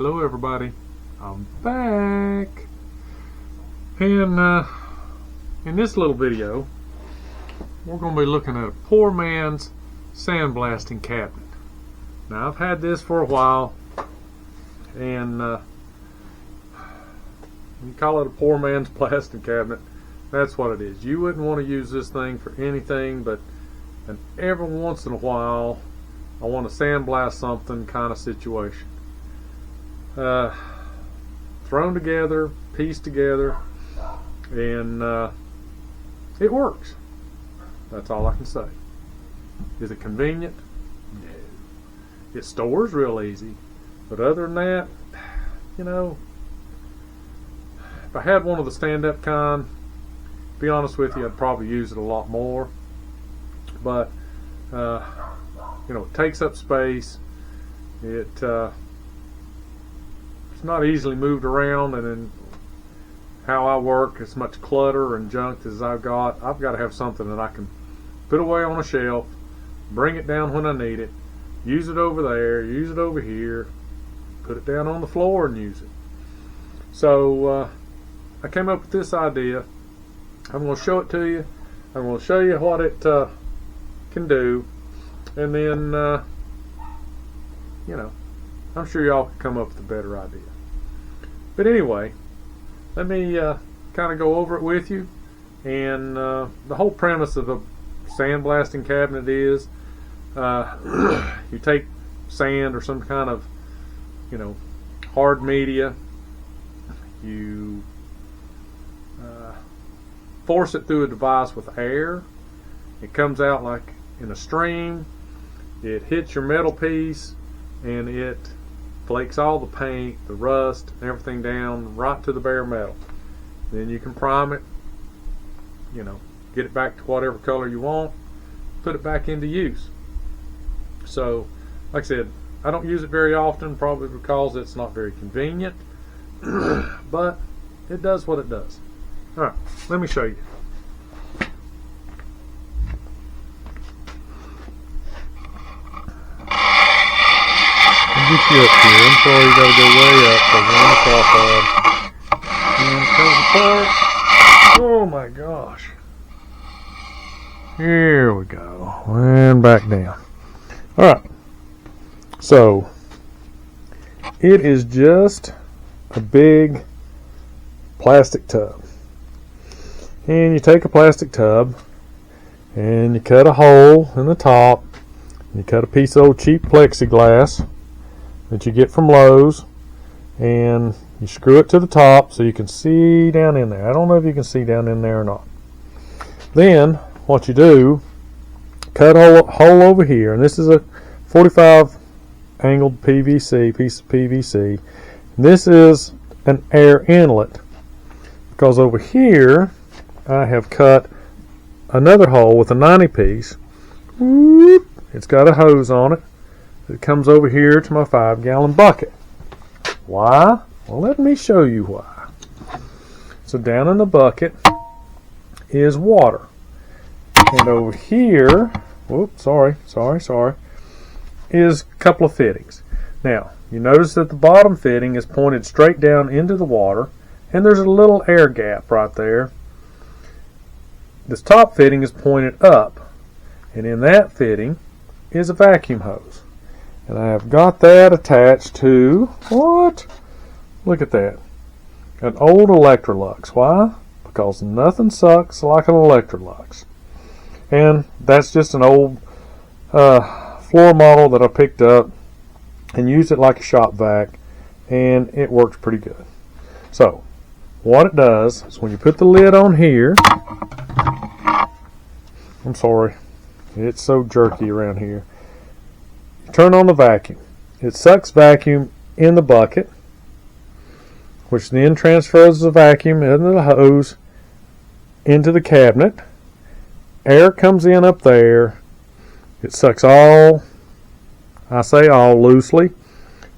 Hello everybody, I'm back, and in this little video we're going to be looking at a poor man's sandblasting cabinet. Now I've had this for a while, and you call it a poor man's blasting cabinet, that's what it is. You wouldn't want to use this thing for anything but an every once in a while I want to sandblast something kind of situation. Thrown together, pieced together, and it works. That's all I can say. Is it convenient? No. It stores real easy, but other than that, you know, if I had one of the stand-up kind, to be honest with you, I'd probably use it a lot more. But you know, it takes up space. It's not easily moved around, and then how I work, as much clutter and junk as I've got to have something that I can put away on a shelf, bring it down when I need it, use it over there, use it over here, put it down on the floor and use it. So I came up with this idea. I'm going to show it to you. I'm going to show you what it can do, and then you know, I'm sure y'all can come up with a better idea. But anyway, let me kind of go over it with you. And the whole premise of a sandblasting cabinet is you take sand or some kind of, you know, hard media, you force it through a device with air. It comes out like in a stream. It hits your metal piece, and it flakes all the paint, the rust, everything down right to the bare metal. Then you can prime it, you know, get it back to whatever color you want, put it back into use. So, like I said, I don't use it very often, probably because it's not very convenient, but it does what it does. Alright, let me show you. Get you up here. I'm sorry, you gotta go way up because we're on the cloth pad. And it comes apart. Oh my gosh. Here we go. And back down. Alright. So, it is just a big plastic tub. And you take a plastic tub and you cut a hole in the top. You cut a piece of old cheap plexiglass that you get from Lowe's, and you screw it to the top so you can see down in there. I don't know if you can see down in there or not. Then what you do, cut a hole over here, and this is a 45 angled PVC, piece of PVC. This is an air inlet, because over here I have cut another hole with a 90 piece. It's got a hose on it. It comes over here to my 5-gallon bucket. Why? Well, let me show you why. So down in the bucket is water. And over here, whoops, sorry, is a couple of fittings. Now, you notice that the bottom fitting is pointed straight down into the water, and there's a little air gap right there. This top fitting is pointed up, and in that fitting is a vacuum hose. And I have got that attached to, what? Look at that. An old Electrolux. Why? Because nothing sucks like an Electrolux. And that's just an old floor model that I picked up and used it like a shop vac, and it works pretty good. So, what it does is when you put the lid on here, I'm sorry, it's so jerky around here. Turn on the vacuum. It sucks vacuum in the bucket, which then transfers the vacuum into the hose into the cabinet. Air comes in up there. It sucks all, I say all loosely,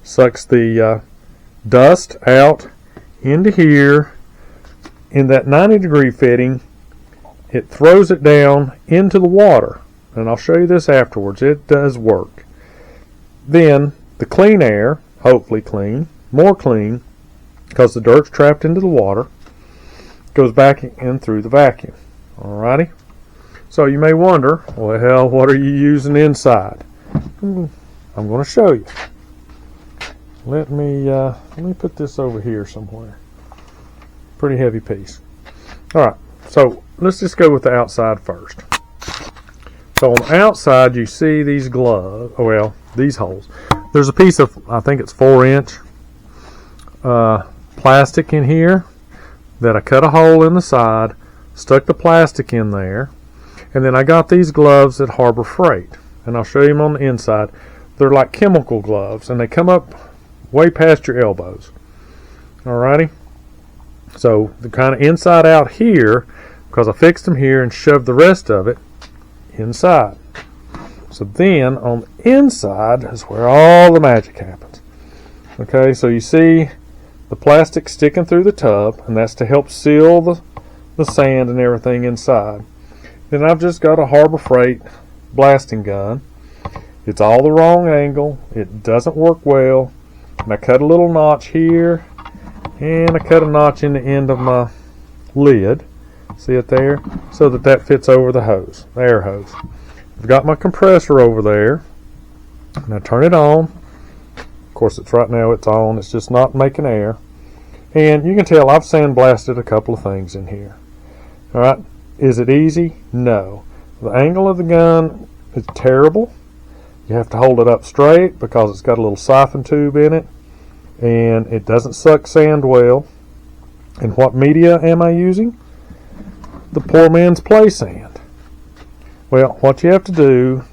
sucks the dust out into here. In that 90-degree fitting, it throws it down into the water. And I'll show you this afterwards. It does work. Then the clean air, hopefully clean, more clean because the dirt's trapped into the water, goes back in through the vacuum. Alrighty? So you may wonder, well, what are you using inside? I'm going to show you. Let me put this over here somewhere. Pretty heavy piece. Alright, so let's just go with the outside first. So on the outside you see these gloves, these holes. There's a piece of, I think it's 4-inch plastic in here that I cut a hole in the side, stuck the plastic in there, and then I got these gloves at Harbor Freight, and I'll show you them on the inside. They're like chemical gloves, and they come up way past your elbows. Alrighty? So they're kind of inside out here because I fixed them here and shoved the rest of it inside. So then on the inside is where all the magic happens. Okay, so you see the plastic sticking through the tub, and that's to help seal the sand and everything inside. Then I've just got a Harbor Freight blasting gun. It's all the wrong angle. It doesn't work well. And I cut a little notch here, and I cut a notch in the end of my lid. See it there? So that fits over the hose, the air hose. I've got my compressor over there, and I turn it on. Of course, right now it's on. It's just not making air. And you can tell I've sandblasted a couple of things in here. All right. Is it easy? No. The angle of the gun is terrible. You have to hold it up straight because it's got a little siphon tube in it, and it doesn't suck sand well. And what media am I using? The poor man's play sand. Well, what you have to do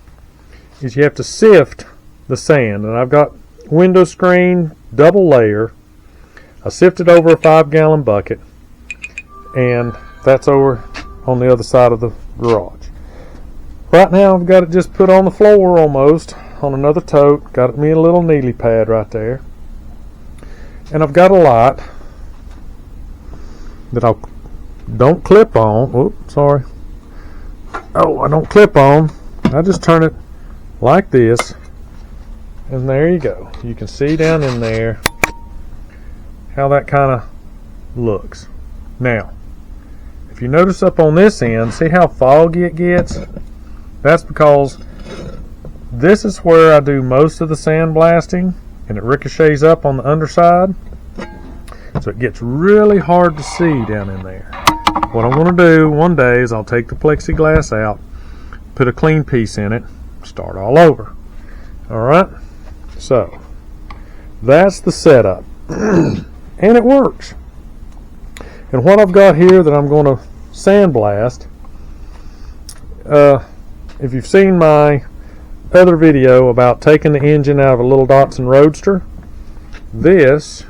is you have to sift the sand, and I've got window screen double layer. I sifted over a 5-gallon bucket, and that's over on the other side of the garage. Right now I've got it just put on the floor almost on another tote. Got me a little needly pad right there, and I've got a lot that I don't clip on. Oops, sorry. Oh, I don't clip on. I just turn it like this, and there you go. You can see down in there how that kind of looks. Now, if you notice up on this end, see how foggy it gets? That's because this is where I do most of the sandblasting, and it ricochets up on the underside, so it gets really hard to see down in there. What I'm going to do one day is I'll take the plexiglass out, put a clean piece in it, start all over. Alright, so that's the setup, and it works. And what I've got here that I'm going to sandblast, if you've seen my other video about taking the engine out of a little Datsun Roadster, this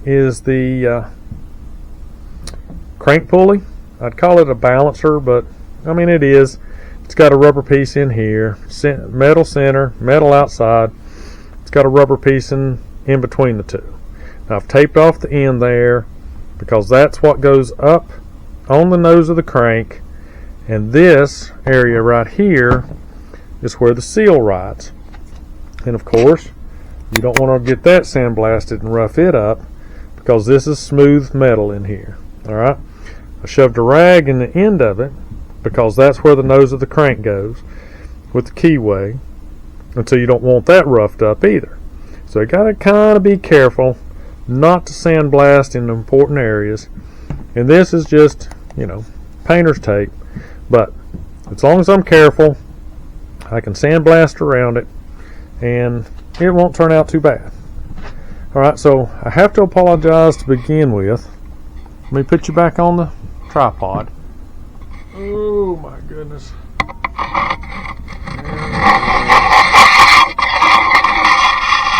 is the crank pulley. I'd call it a balancer, but I mean it is. It's got a rubber piece in here, metal center, metal outside. It's got a rubber piece in between the two. Now I've taped off the end there because that's what goes up on the nose of the crank, and this area right here is where the seal rides. And of course you don't want to get that sandblasted and rough it up because this is smooth metal in here. Alright, I shoved a rag in the end of it because that's where the nose of the crank goes with the keyway, and so you don't want that roughed up either. So you got to kind of be careful not to sandblast in important areas, and this is just, you know, painter's tape, but as long as I'm careful I can sandblast around it and it won't turn out too bad. Alright, so I have to apologize to begin with. Let me put you back on the tripod. Oh my goodness.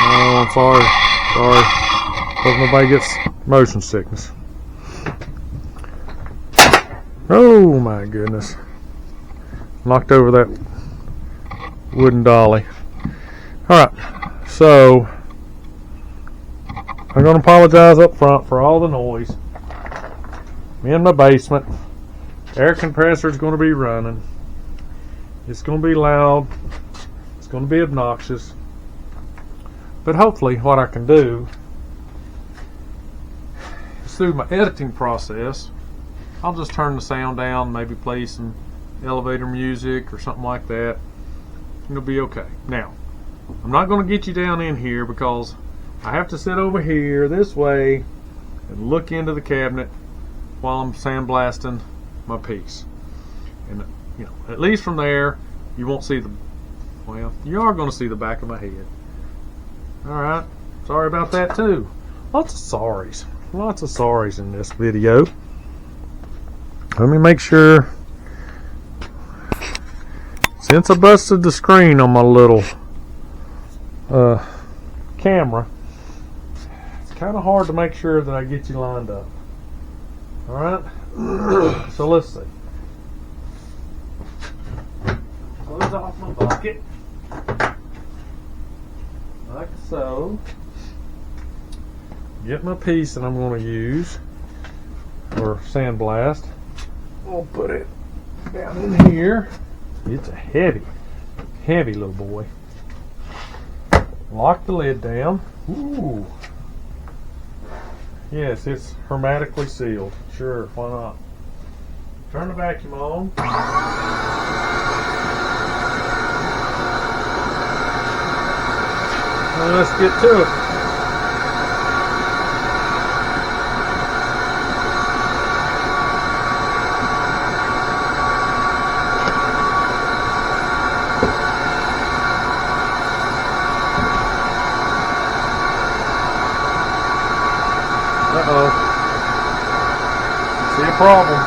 Oh, sorry. Hope nobody gets motion sickness. Oh my goodness. Knocked over that wooden dolly. Alright, so I'm going to apologize up front for all the noise. I'm in my basement. Air compressor is going to be running. It's going to be loud. It's going to be obnoxious. But hopefully what I can do gets through my editing process, I'll just turn the sound down, maybe play some elevator music or something like that. It'll be okay. Now, I'm not going to get you down in here because I have to sit over here this way and look into the cabinet while I'm sandblasting my piece. And you know, at least from there, you won't see the, well, you are going to see the back of my head. Alright, sorry about that too. Lots of sorries in this video. Let me make sure, since I busted the screen on my little camera, it's kind of hard to make sure that I get you lined up. Alright, so let's see. Close off my bucket, like so. Get my piece that I'm going to use for sandblast. I'll put it down in here. It's a heavy little boy. Lock the lid down. Ooh. Yes, it's hermetically sealed. Sure, why not? Turn the vacuum on. Well, let's get to it. Uh-oh. See a problem.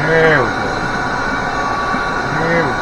There we go. There we go.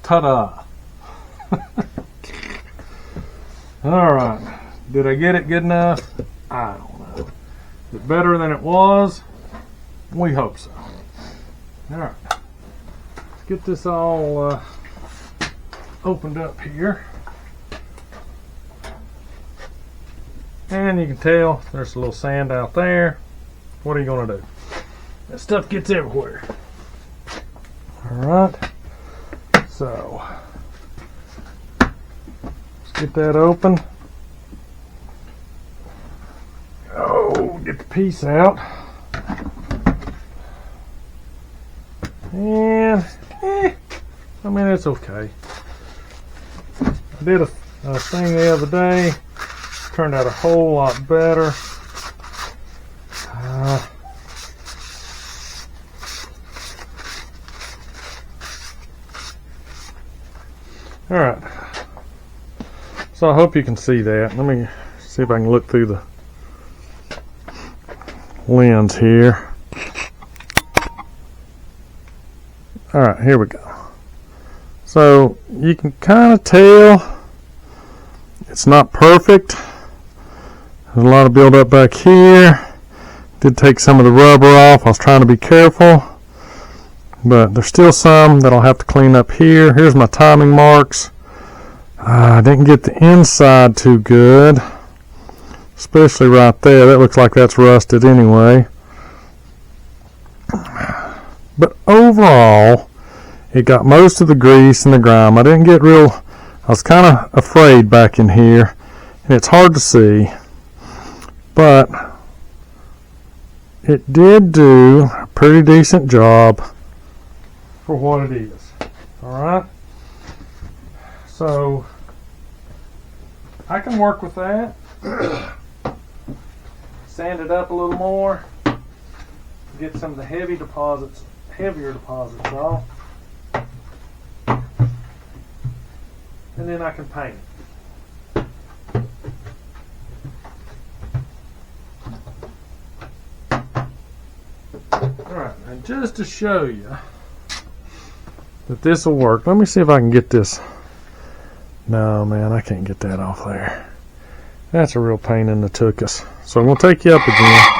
Ta-da! Alright, did I get it good enough? I don't know. Is it better than it was? We hope so. Alright, let's get this all opened up here. And you can tell there's a little sand out there. What are you going to do? That stuff gets everywhere. Alright. So let's get that open. Oh, get the piece out. And I mean, it's okay. I did a thing the other day, turned out a whole lot better. All right, so I hope you can see that. Let me see if I can look through the lens here. All right, here we go. So you can kind of tell it's not perfect. There's a lot of buildup back here. Did take some of the rubber off. I was trying to be careful, but there's still some that I'll have to clean up here. Here's my timing marks. I didn't get the inside too good, especially right there. That looks like that's rusted anyway. But overall, it got most of the grease and the grime. I didn't get real, I was kind of afraid back in here, and it's hard to see, but it did do a pretty decent job for what it is. Alright, so I can work with that. Sand it up a little more, get some of the heavier deposits off, and then I can paint it. Alright, and just to show you that this will work, let me see if I can get this. No, man, I can't get that off there. That's a real pain in the tuchus. So I'm going to take you up again.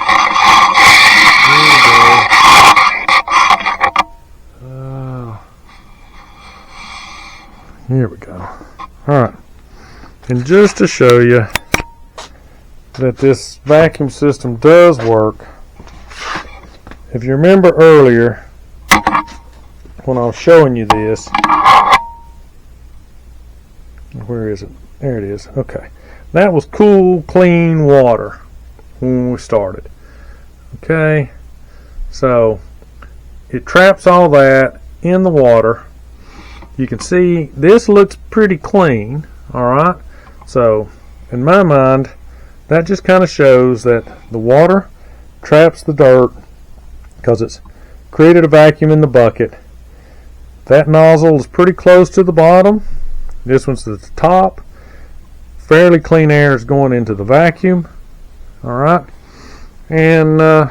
Here we go. Alright, and just to show you that this vacuum system does work, if you remember earlier when I was showing you this, where is it? There it is. Okay, that was cool, clean water when we started. Okay, so it traps all that in the water. You can see this looks pretty clean. Alright, so in my mind that just kind of shows that the water traps the dirt because it's created a vacuum in the bucket. That nozzle is pretty close to the bottom. This one's at the top. Fairly clean air is going into the vacuum. Alright, and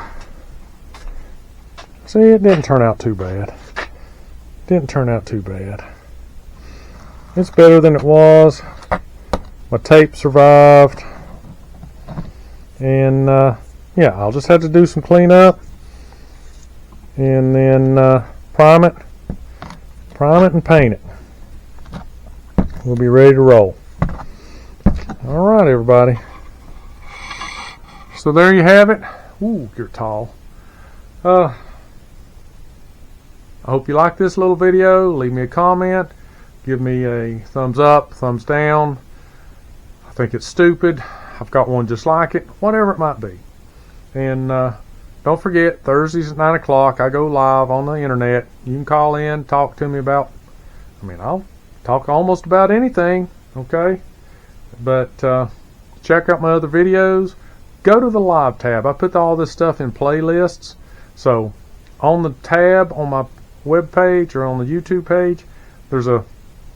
see, it didn't turn out too bad. Didn't turn out too bad. It's better than it was. My tape survived, and yeah, I'll just have to do some cleanup, and then prime it and paint it. We'll be ready to roll. All right, everybody. So there you have it. Ooh, you're tall. I hope you like this little video. Leave me a comment. Give me a thumbs up, thumbs down. I think it's stupid. I've got one just like it. Whatever it might be. And don't forget, Thursdays at 9 o'clock, I go live on the internet. You can call in, talk to me about, I'll talk almost about anything, okay? But check out my other videos. Go to the live tab. I put all this stuff in playlists. So on the tab on my web page or on the YouTube page, there's a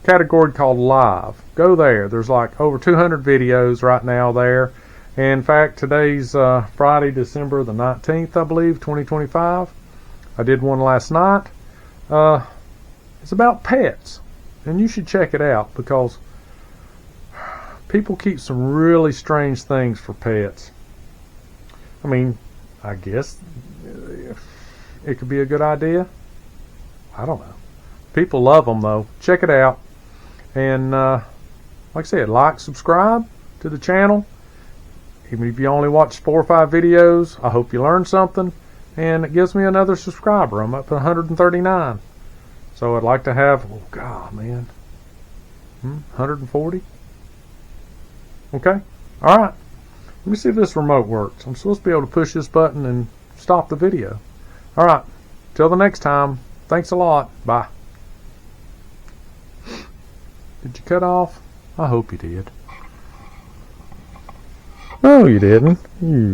category called live. Go there. There's like over 200 videos right now there. And in fact, today's Friday, December the 19th, I believe, 2025. I did one last night. It's about pets, and you should check it out because people keep some really strange things for pets. I guess it could be a good idea. I don't know. People love them though. Check it out. And like I said, like, subscribe to the channel. Even if you only watch 4 or 5 videos, I hope you learned something. And it gives me another subscriber. I'm up to 139. So I'd like to have, oh God, man, 140. Okay, all right. Let me see if this remote works. I'm supposed to be able to push this button and stop the video. All right, till the next time. Thanks a lot. Bye. Did you cut off? I hope you did. No, you didn't. You